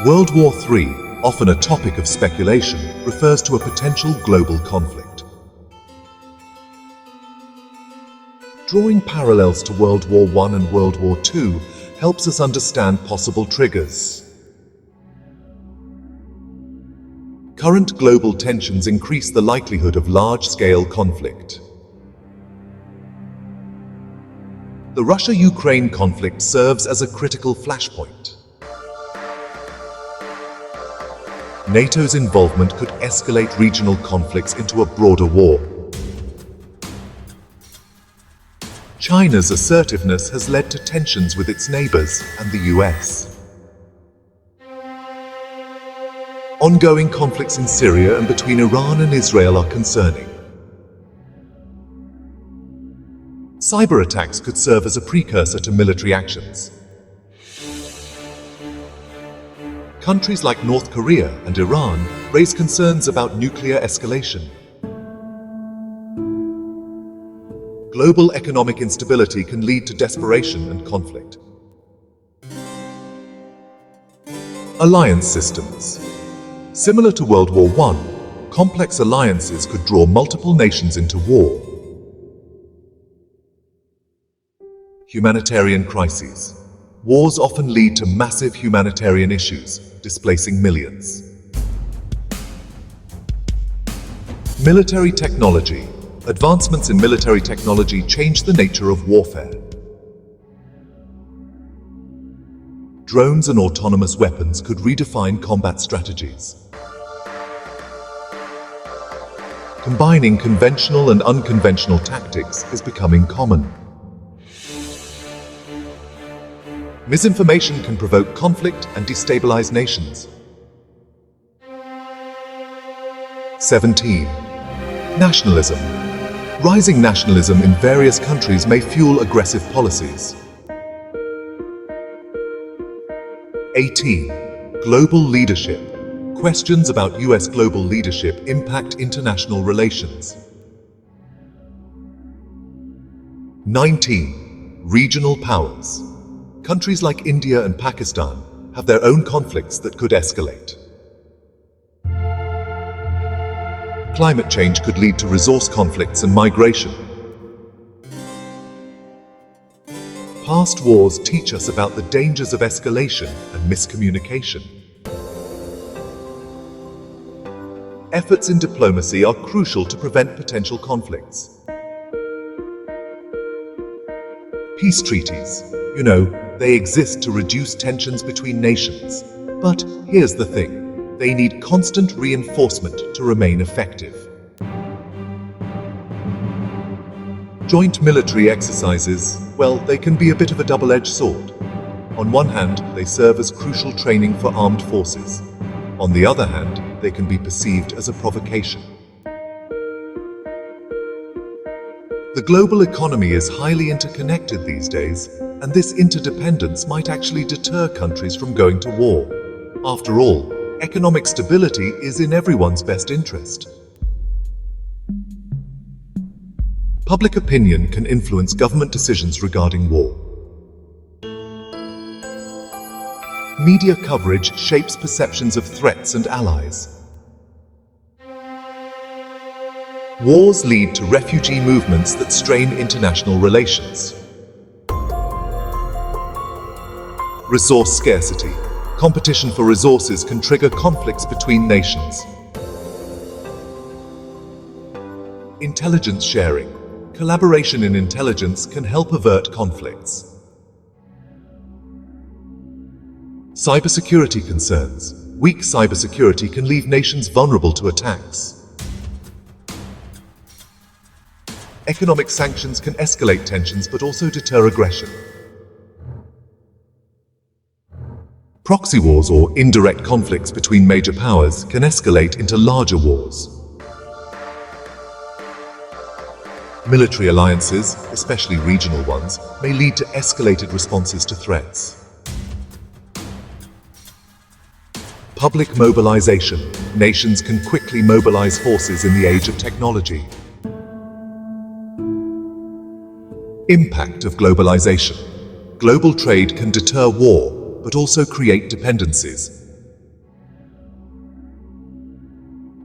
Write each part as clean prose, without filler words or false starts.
World War III, often a topic of speculation, refers to a potential global conflict. Drawing parallels to World War I and World War II helps us understand possible triggers. Current global tensions increase the likelihood of large-scale conflict. The Russia-Ukraine conflict serves as a critical flashpoint. NATO's involvement could escalate regional conflicts into a broader war. China's assertiveness has led to tensions with its neighbors and the U.S. Ongoing conflicts in Syria and between Iran and Israel are concerning. Cyber attacks could serve as a precursor to military actions. Countries like North Korea and Iran raise concerns about nuclear escalation. Global economic instability can lead to desperation and conflict. Alliance systems. Similar to World War I, complex alliances could draw multiple nations into war. Humanitarian crises. Wars often lead to massive humanitarian issues, displacing millions. Military technology. Advancements in military technology change the nature of warfare. Drones and autonomous weapons could redefine combat strategies. Combining conventional and unconventional tactics is becoming common. Misinformation can provoke conflict and destabilize nations. 17. Nationalism. Rising nationalism in various countries may fuel aggressive policies. 18. Global leadership. Questions about U.S. global leadership impact international relations. 19. Regional powers. Countries like India and Pakistan have their own conflicts that could escalate. Climate change could lead to resource conflicts and migration. Past wars teach us about the dangers of escalation and miscommunication. Efforts in diplomacy are crucial to prevent potential conflicts. Peace treaties. They exist to reduce tensions between nations. But here's the thing, they need constant reinforcement to remain effective. Joint military exercises, they can be a bit of a double-edged sword. On one hand, they serve as crucial training for armed forces. On the other hand, they can be perceived as a provocation. The global economy is highly interconnected these days, and this interdependence might actually deter countries from going to war. After all, economic stability is in everyone's best interest. Public opinion can influence government decisions regarding war. Media coverage shapes perceptions of threats and allies. Wars lead to refugee movements that strain international relations. Resource scarcity. Competition for resources can trigger conflicts between nations. Intelligence sharing. Collaboration in intelligence can help avert conflicts. Cybersecurity concerns. Weak cybersecurity can leave nations vulnerable to attacks. Economic sanctions can escalate tensions but also deter aggression. Proxy wars or indirect conflicts between major powers can escalate into larger wars. Military alliances, especially regional ones, may lead to escalated responses to threats. Public mobilization. Nations can quickly mobilize forces in the age of technology. Impact of globalization. Global trade can deter war, but also create dependencies.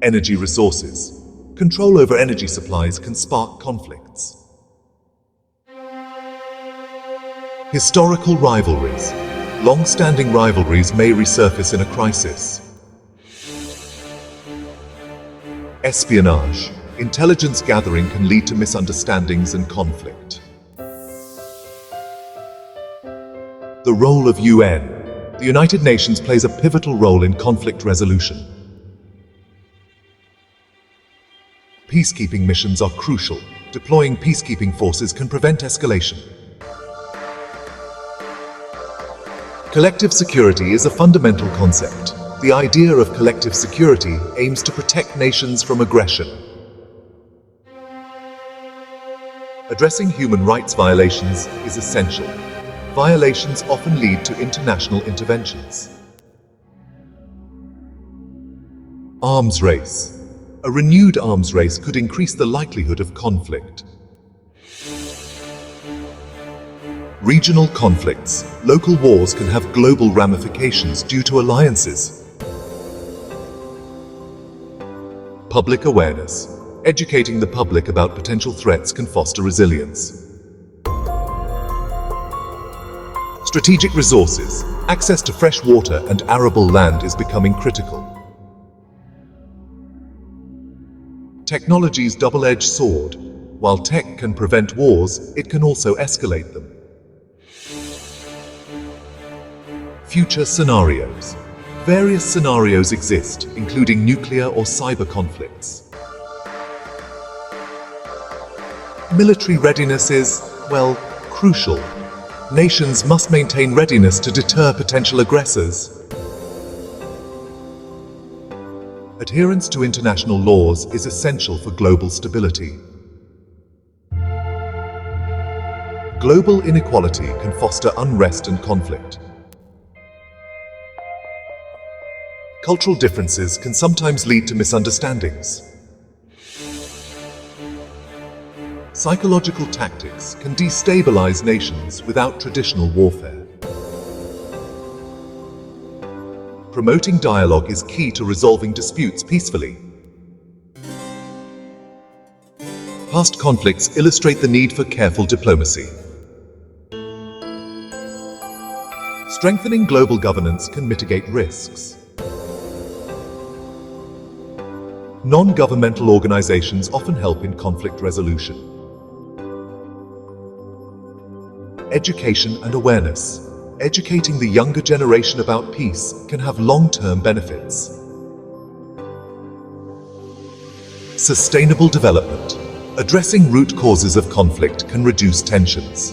Energy resources. Control over energy supplies can spark conflicts. Historical rivalries. Long-standing rivalries may resurface in a crisis. Espionage. Intelligence gathering can lead to misunderstandings and conflict. The role of UN. The United Nations plays a pivotal role in conflict resolution. Peacekeeping missions are crucial. Deploying peacekeeping forces can prevent escalation. Collective security is a fundamental concept. The idea of collective security aims to protect nations from aggression. Addressing human rights violations is essential. Violations often lead to international interventions. Arms race. A renewed arms race could increase the likelihood of conflict. Regional conflicts. Local wars can have global ramifications due to alliances. Public awareness. Educating the public about potential threats can foster resilience. Strategic resources. Access to fresh water and arable land is becoming critical. Technology's double-edged sword. While tech can prevent wars, it can also escalate them. Future scenarios. Various scenarios exist, including nuclear or cyber conflicts. Military readiness is, well, crucial. Nations must maintain readiness to deter potential aggressors. Adherence to international laws is essential for global stability. Global inequality can foster unrest and conflict. Cultural differences can sometimes lead to misunderstandings. Psychological tactics can destabilize nations without traditional warfare. Promoting dialogue is key to resolving disputes peacefully. Past conflicts illustrate the need for careful diplomacy. Strengthening global governance can mitigate risks. Non-governmental organizations often help in conflict resolution. Education and awareness. Educating the younger generation about peace can have long-term benefits. Sustainable development. Addressing root causes of conflict can reduce tensions.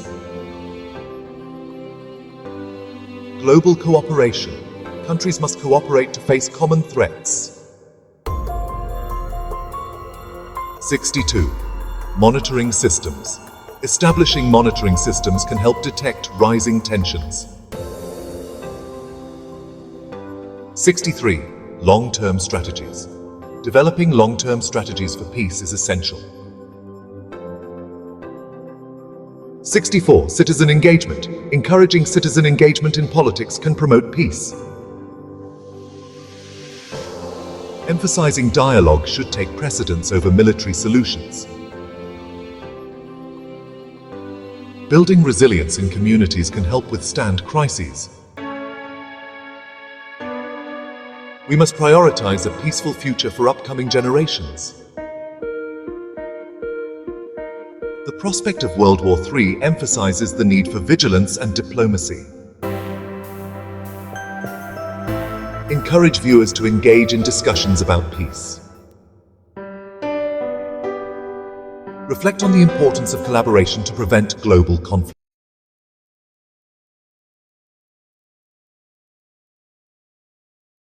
Global cooperation. Countries must cooperate to face common threats. 62. Monitoring systems. Establishing monitoring systems can help detect rising tensions. 63. Long-term strategies. Developing long-term strategies for peace is essential. 64. Citizen engagement. Encouraging citizen engagement in politics can promote peace. Emphasizing dialogue should take precedence over military solutions. Building resilience in communities can help withstand crises. We must prioritize a peaceful future for upcoming generations. The prospect of World War III emphasizes the need for vigilance and diplomacy. Encourage viewers to engage in discussions about peace. Reflect on the importance of collaboration to prevent global conflict.